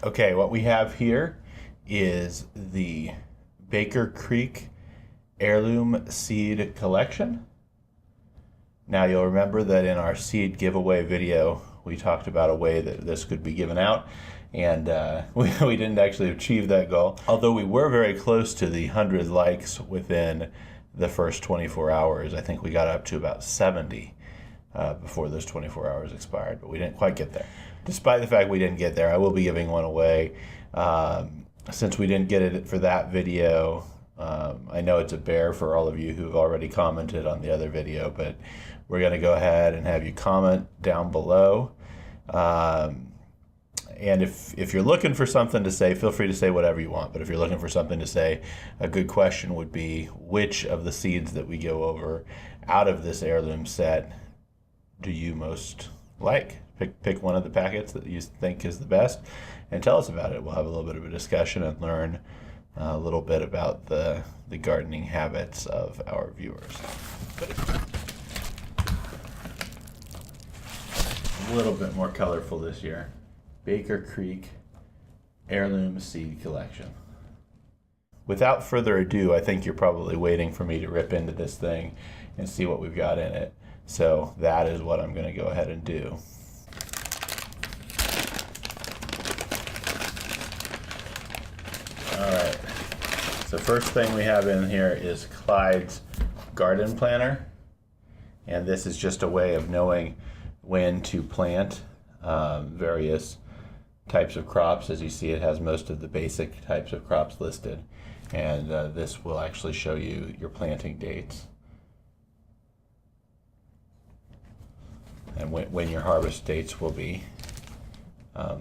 Okay, what we have here is the Baker Creek Heirloom Seed Collection. Now you'll remember that in our seed giveaway video, we talked about a way that this could be given out, and we didn't actually achieve that goal. Although we were very close to the 100 likes within the first 24 hours. I think we got up to about 70 before those 24 hours expired, but we didn't quite get there. Despite the fact we didn't get there, I will be giving one away. Since we didn't get it for that video, I know it's a bear for all of you who've already commented on the other video, but we're going to go ahead and have you comment down below. And if you're looking for something to say, feel free to say whatever you want. But if you're looking for something to say, a good question would be, which of the seeds that we go over out of this heirloom set do you most like? Pick one of the packets that you think is the best and tell us about it. We'll have a little bit of a discussion and learn a little bit about the gardening habits of our viewers. A little bit more colorful this year. Baker Creek Heirloom Seed Collection. Without further ado, I think you're probably waiting for me to rip into this thing and see what we've got in it. So that is what I'm going to go ahead and do. All right. So first thing we have in here is Clyde's garden planner. And this is just a way of knowing when to plant various types of crops. As you see, it has most of the basic types of crops listed. And this will actually show you your planting dates and when your harvest dates will be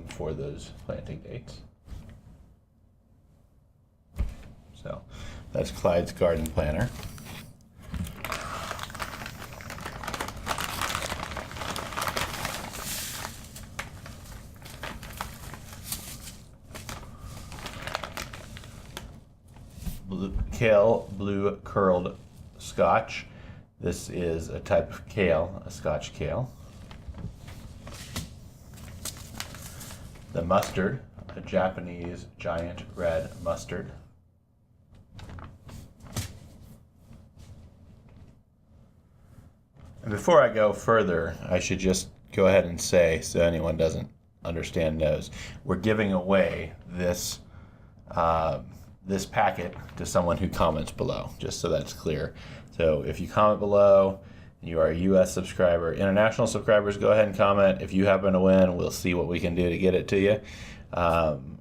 for those planting dates. So that's Clyde's garden planner. Kale blue curled Scotch. This is a type of kale, a Scotch kale. The mustard, a Japanese giant red mustard. And before I go further, I should just go ahead and say, so anyone doesn't understand knows, we're giving away this this packet to someone who comments below, just so that's clear. So if you comment below, and you are a US subscriber, international subscribers, go ahead and comment. If you happen to win, we'll see what we can do to get it to you.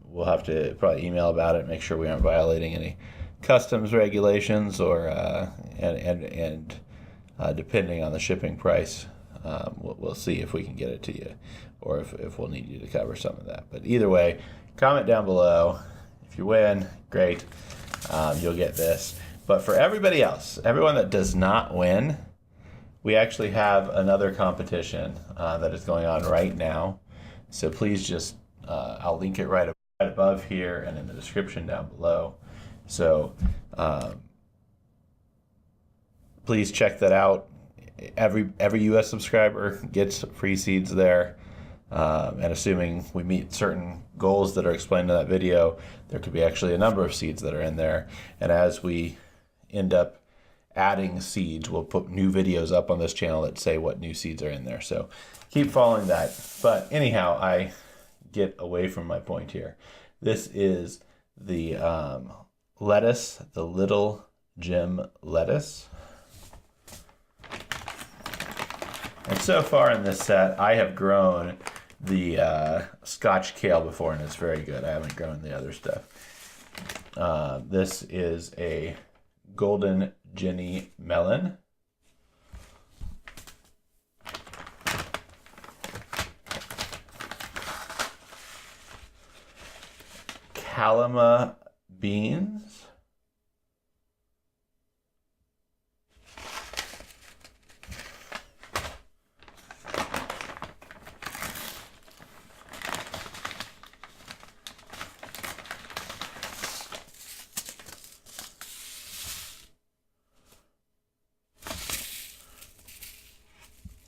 We'll have to probably email about it, make sure we aren't violating any customs regulations, or depending on the shipping price, we'll see if we can get it to you, or if we'll need you to cover some of that. But either way, comment down below. If you win, great, you'll get this. But for everybody else, everyone that does not win, we actually have another competition that is going on right now. So please just, I'll link it right above here and in the description down below. So please check that out. Every US subscriber gets free seeds there. And assuming we meet certain goals that are explained in that video, there could be actually a number of seeds that are in there. And as we end up adding seeds, we'll put new videos up on this channel that say what new seeds are in there. So keep following that. But anyhow, I get away from my point here. This is the lettuce, the Little Jim lettuce. And so far in this set, I have grown the Scotch kale before, and it's very good. I haven't grown the other stuff. This is a Golden Ginny melon. Kalima beans.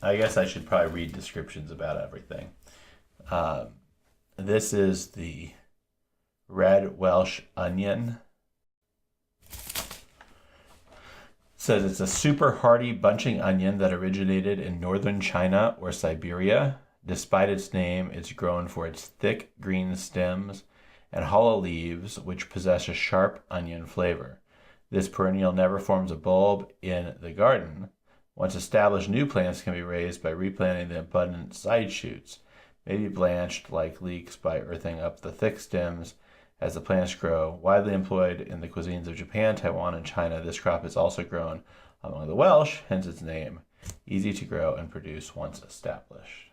I guess I should probably read descriptions about everything. This is the red Welsh onion. Says it's a super hardy bunching onion that originated in northern China or Siberia. Despite its name, it's grown for its thick green stems and hollow leaves, which possess a sharp onion flavor. This perennial never forms a bulb in the garden. Once established, new plants can be raised by replanting the abundant side shoots, maybe blanched like leeks by earthing up the thick stems as the plants grow. Widely employed in the cuisines of Japan, Taiwan, and China, this crop is also grown among the Welsh, hence its name. Easy to grow and produce once established.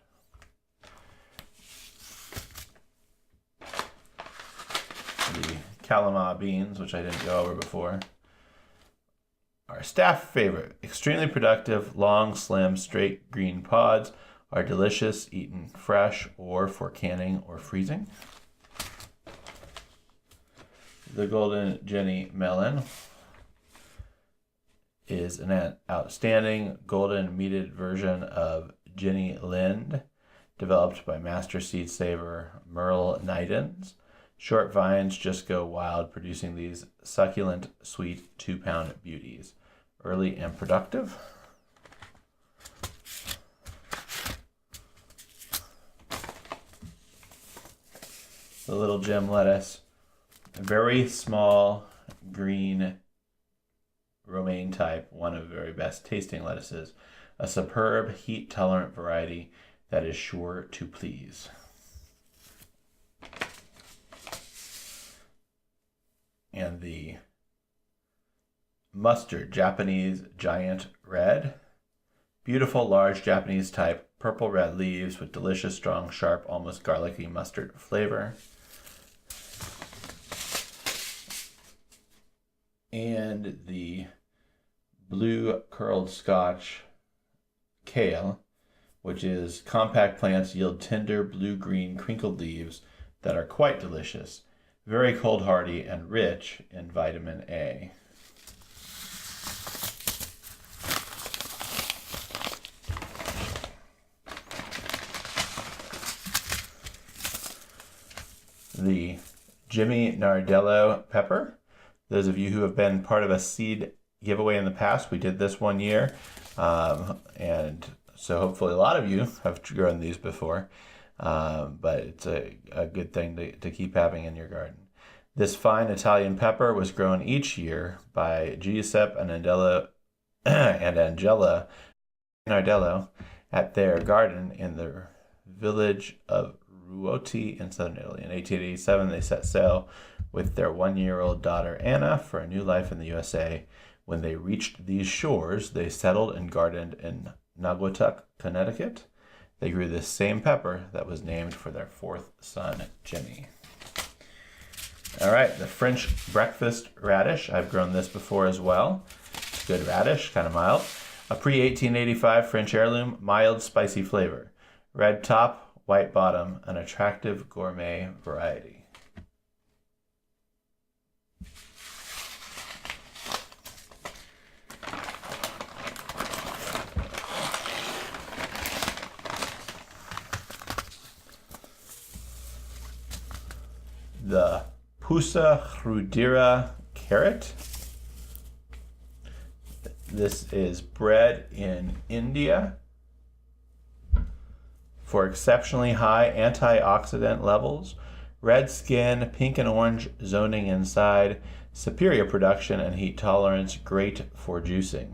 The Kalama beans, which I didn't go over before, our staff favorite. Extremely productive, long, slim, straight green pods are delicious, eaten fresh or for canning or freezing. The Golden Jenny melon is an outstanding golden meated version of Jenny Lind, developed by master seed saver Merle Nidens. Short vines just go wild, producing these succulent, sweet 2-pound beauties. Early and productive. The little gem lettuce, a very small green romaine type, one of the very best tasting lettuces, a superb heat tolerant variety that is sure to please. And the mustard Japanese giant red, beautiful large Japanese type purple red leaves with delicious strong sharp almost garlicky mustard flavor. And the blue curled Scotch kale, which is compact plants yield tender blue-green crinkled leaves that are quite delicious, very cold hardy and rich in vitamin A. The Jimmy Nardello pepper. Those of you who have been part of a seed giveaway in the past, we did this one year. And so hopefully a lot of you have grown these before. But it's a good thing to keep having in your garden. This fine Italian pepper was grown each year by Giuseppe and Angela Nardello at their garden in the village of Ruoti in southern Italy. In 1887, they set sail with their 1-year-old daughter Anna for a new life in the USA. When they reached these shores, they settled and gardened in Naugatuck, Connecticut. They grew this same pepper that was named for their 4th son, Jimmy. All right, the French breakfast radish. I've grown this before as well. It's good radish, kind of mild. A pre-1885 French heirloom, mild, spicy flavor. Red top, white bottom, an attractive gourmet variety. The Pusa crudira carrot. This is bred in India for exceptionally high antioxidant levels, red skin, pink and orange zoning inside, superior production and heat tolerance, great for juicing.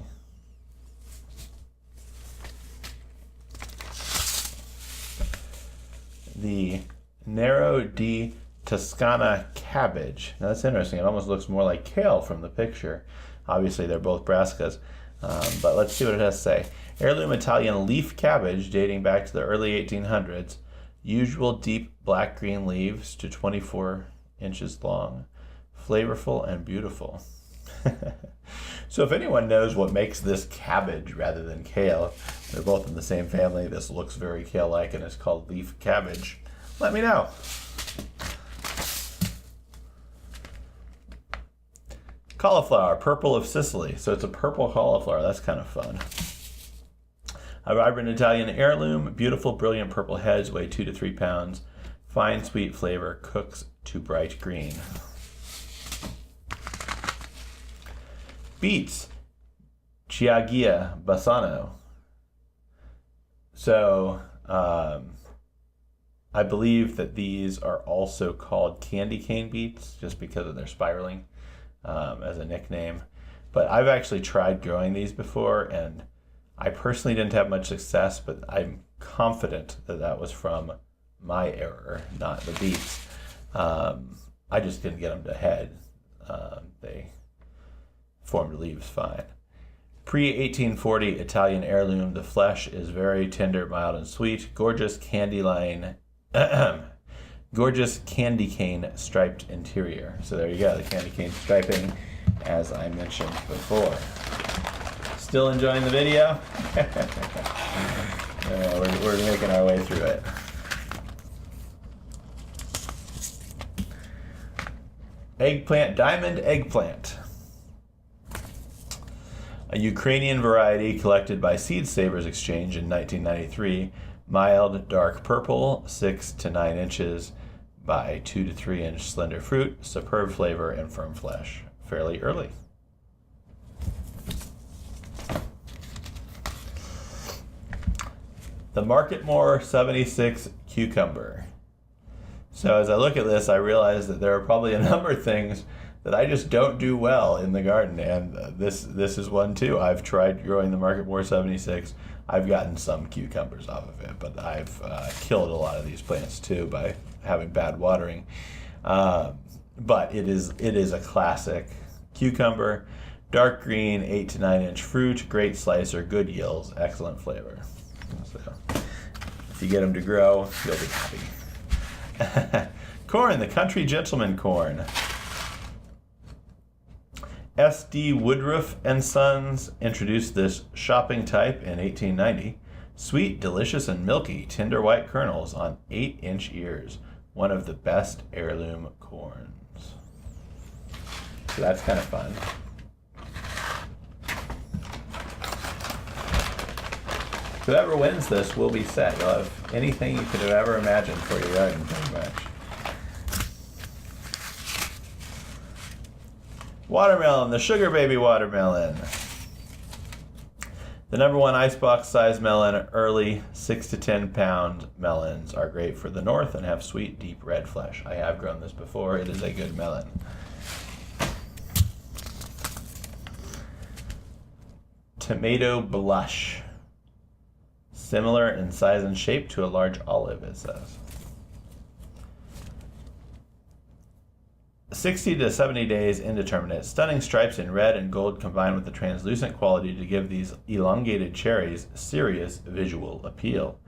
The Nero di Toscana cabbage. Now that's interesting. It almost looks more like kale from the picture. Obviously they're both brassicas, but let's see what it has to say. Heirloom Italian leaf cabbage dating back to the early 1800s. Usual deep black-green leaves to 24 inches long. Flavorful and beautiful. So if anyone knows what makes this cabbage rather than kale, they're both in the same family, this looks very kale-like and is called leaf cabbage, let me know. Cauliflower, purple of Sicily. So it's a purple cauliflower. That's kind of fun. A vibrant Italian heirloom, beautiful, brilliant purple heads, weigh 2 to 3 pounds. Fine, sweet flavor, cooks to bright green. Beets, Chiagia Bassano. So I believe that these are also called candy cane beets just because of their spiraling as a nickname. But I've actually tried growing these before, and I personally didn't have much success, but I'm confident that that was from my error, not the beets. I just didn't get them to head. They formed leaves fine. Pre-1840 Italian heirloom. The flesh is very tender, mild, and sweet. Gorgeous candy cane striped interior. So there you go, the candy cane striping, as I mentioned before. Still enjoying the video? We're making our way through it. Eggplant, diamond eggplant. A Ukrainian variety collected by Seed Savers Exchange in 1993. Mild, dark purple, 6 to 9 inches by 2 to 3 inch slender fruit, superb flavor, and firm flesh. Fairly early. The Marketmore 76 cucumber. So as I look at this, I realize that there are probably a number of things that I just don't do well in the garden, and this is one too. I've tried growing the Marketmore 76. I've gotten some cucumbers off of it, but I've killed a lot of these plants too by having bad watering. But it is a classic cucumber, dark green, 8 to 9 inch fruit, great slicer, good yields, excellent flavor. So if you get them to grow, you'll be happy. Corn, the Country Gentleman corn. S.D. Woodruff and Sons introduced this shopping type in 1890. Sweet, delicious, and milky, tender white kernels on 8-inch ears. One of the best heirloom corns. So that's kind of fun. Whoever wins this will be set. You'll have anything you could have ever imagined for your garden, pretty much. Watermelon, the Sugar Baby watermelon. The #1 icebox size melon, early 6 to 10 pound melons are great for the north and have sweet, deep red flesh. I have grown this before. It is a good melon. Tomato blush. Similar in size and shape to a large olive, it says. 60 to 70 days, indeterminate. Stunning stripes in red and gold combined with the translucent quality to give these elongated cherries serious visual appeal.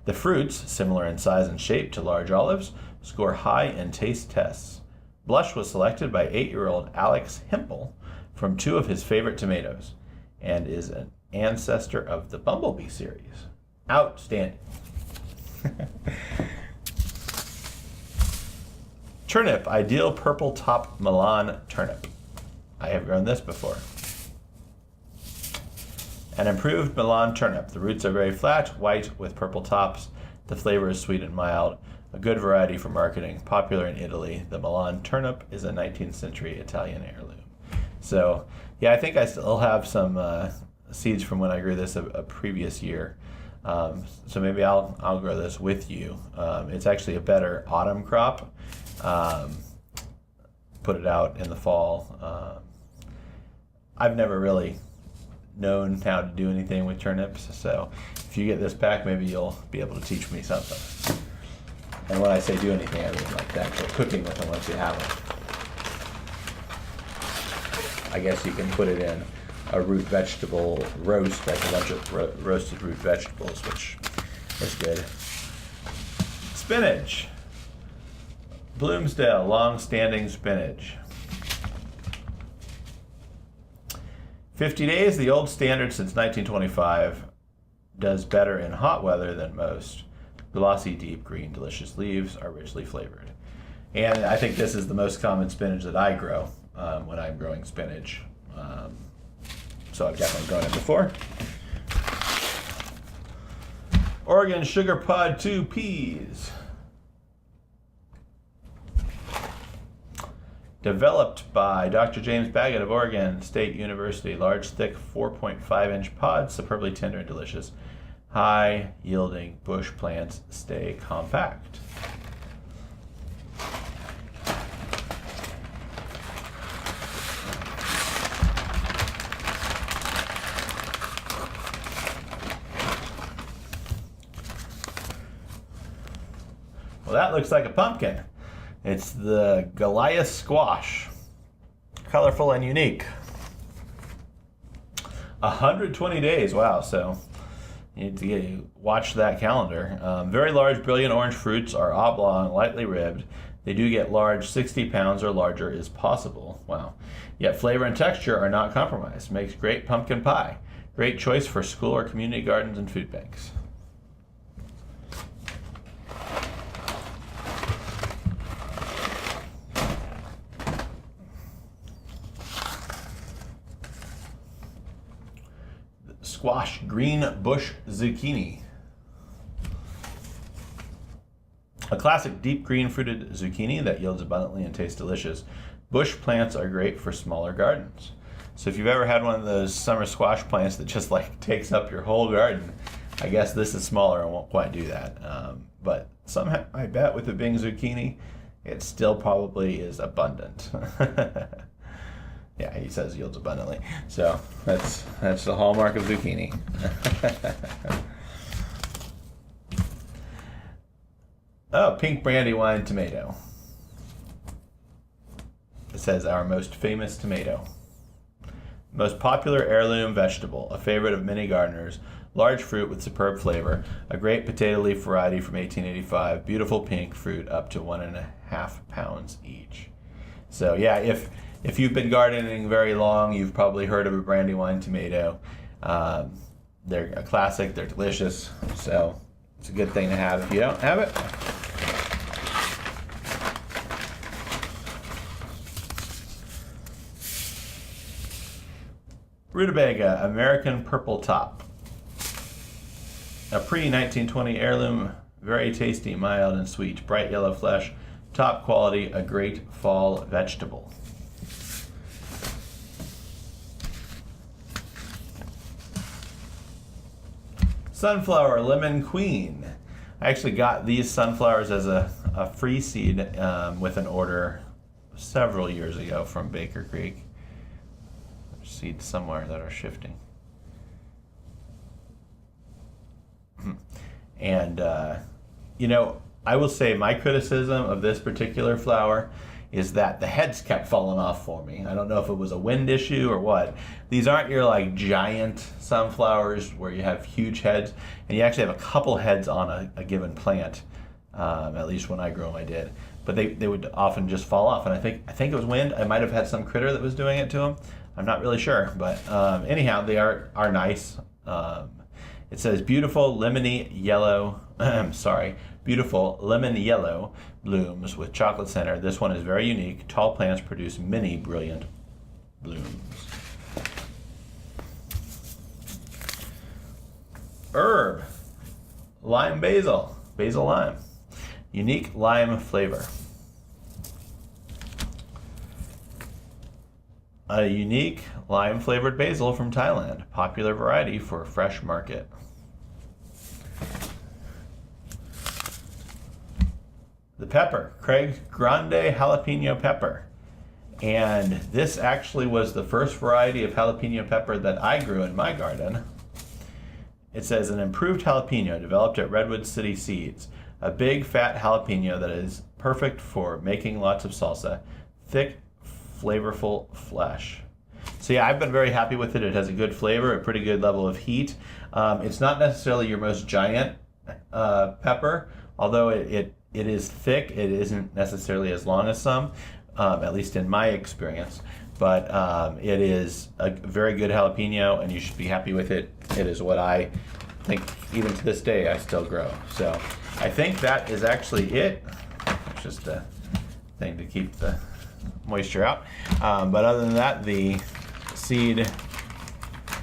The fruits, similar in size and shape to large olives, score high in taste tests. Blush was selected by 8-year-old Alex Hempel from 2 of his favorite tomatoes and is an ancestor of the Bumblebee series. Outstanding. Turnip, ideal purple top Milan turnip. I have grown this before. An improved Milan turnip. The roots are very flat, white with purple tops. The flavor is sweet and mild. A good variety for marketing. Popular in Italy. The Milan turnip is a 19th century Italian heirloom. So, yeah, I think I still have some seeds from when I grew this a previous year. So maybe I'll grow this with you. It's actually a better autumn crop. Put it out in the fall. I've never really known how to do anything with turnips, so if you get this pack, maybe you'll be able to teach me something. And when I say do anything, I mean like actual cooking with them once you have them. I guess you can put it in a root vegetable roast, like a bunch of roasted root vegetables, which is good. Spinach. Bloomsdale, long-standing spinach. 50 days, the old standard since 1925, does better in hot weather than most. Glossy, deep green, delicious leaves are richly flavored. And I think this is the most common spinach that I grow when I'm growing spinach. So I've definitely grown it before. Oregon Sugar Pod 2 peas. Developed by Dr. James Baggett of Oregon State University. Large, thick, 4.5-inch pods, superbly tender and delicious. High-yielding bush plants stay compact. Well, that looks like a pumpkin. It's the Goliath Squash. Colorful and unique. 120 days, wow, so you need to watch that calendar. Very large, brilliant orange fruits are oblong, lightly ribbed. They do get large, 60 pounds or larger is possible. Wow. Yet flavor and texture are not compromised. Makes great pumpkin pie. Great choice for school or community gardens and food banks. Squash green bush zucchini. A classic deep green fruited zucchini that yields abundantly and tastes delicious. Bush plants are great for smaller gardens. So if you've ever had one of those summer squash plants that just like takes up your whole garden, I guess this is smaller and won't quite do that. But somehow, I bet with the Bing zucchini, it still probably is abundant. Yeah, he says yields abundantly. So that's the hallmark of zucchini. Oh, pink Brandywine tomato. It says our most famous tomato. Most popular heirloom vegetable, a favorite of many gardeners. Large fruit with superb flavor. A great potato leaf variety from 1885. Beautiful pink fruit up to 1.5 pounds each. So yeah, if you've been gardening very long, you've probably heard of a Brandywine tomato. They're a classic, they're delicious, so it's a good thing to have if you don't have it. Rutabaga, American Purple Top. A pre-1920 heirloom, very tasty, mild and sweet, bright yellow flesh, top quality, a great fall vegetable. Sunflower Lemon Queen. I actually got these sunflowers as a free seed with an order several years ago from Baker Creek. There's seeds somewhere that are shifting. And, you know, I will say my criticism of this particular flower is that the heads kept falling off for me. I don't know if it was a wind issue or what. These aren't your like giant sunflowers where you have huge heads, and you actually have a couple heads on a given plant. At least when I grew them, I did. But they would often just fall off, and I think it was wind. I might have had some critter that was doing it to them. I'm not really sure, but anyhow, they are nice. It says beautiful lemony yellow. Beautiful lemon yellow blooms with chocolate center. This one is very unique. Tall plants produce many brilliant blooms. Herb, lime basil, basil lime. Unique lime flavor. A unique lime flavored basil from Thailand. Popular variety for fresh market. The pepper, Craig's Grande jalapeno pepper. And this actually was the first variety of jalapeno pepper that I grew in my garden. It says an improved jalapeno developed at Redwood City Seeds. A big fat jalapeno that is perfect for making lots of salsa. Thick, flavorful flesh. So yeah, I've been very happy with it. It has a good flavor, a pretty good level of heat. It's not necessarily your most giant pepper, although it is thick. It isn't necessarily as long as some, at least in my experience. But it is a very good jalapeno, and you should be happy with it. It is what I think, even to this day, I still grow. So I think that is actually it. It's just a thing to keep the moisture out. But other than that, the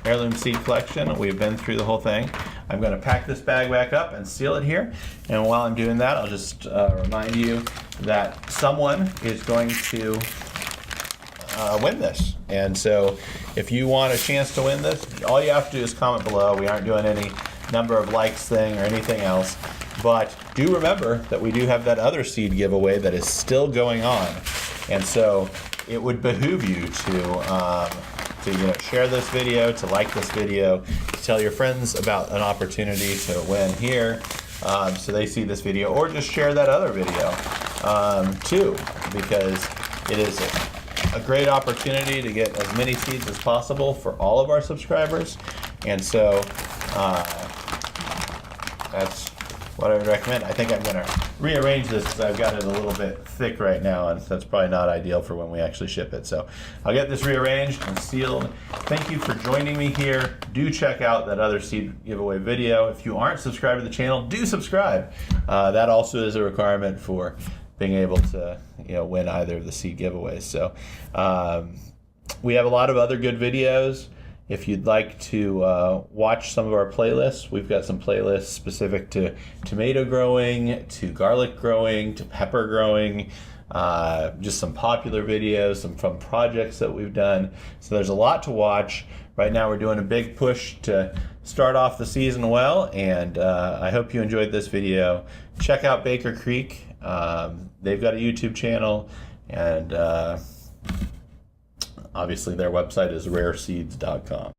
heirloom seed collection, we've been through the whole thing. I'm going to pack this bag back up and seal it here. And while I'm doing that, I'll just remind you that someone is going to win this. And so if you want a chance to win this, all you have to do is comment below. We aren't doing any number of likes thing or anything else. But do remember that we do have that other seed giveaway that is still going on. And so it would behoove you to share this video, to like this video, to tell your friends about an opportunity to win here, so they see this video, or just share that other video too, because it is a great opportunity to get as many seeds as possible for all of our subscribers. And so that's what I would recommend. I think I'm going to rearrange this because I've got it a little bit thick right now, and that's probably not ideal for when we actually ship it. So I'll get this rearranged and sealed. Thank you for joining me here. Do check out that other seed giveaway video. If you aren't subscribed to the channel, do subscribe. That also is a requirement for being able to win either of the seed giveaways. So we have a lot of other good videos. If you'd like to watch some of our playlists, we've got some playlists specific to tomato growing, to garlic growing, to pepper growing, just some popular videos, some fun projects that we've done. So there's a lot to watch. Right now we're doing a big push to start off the season well, and I hope you enjoyed this video. Check out Baker Creek. They've got a YouTube channel, and obviously their website is rareseeds.com.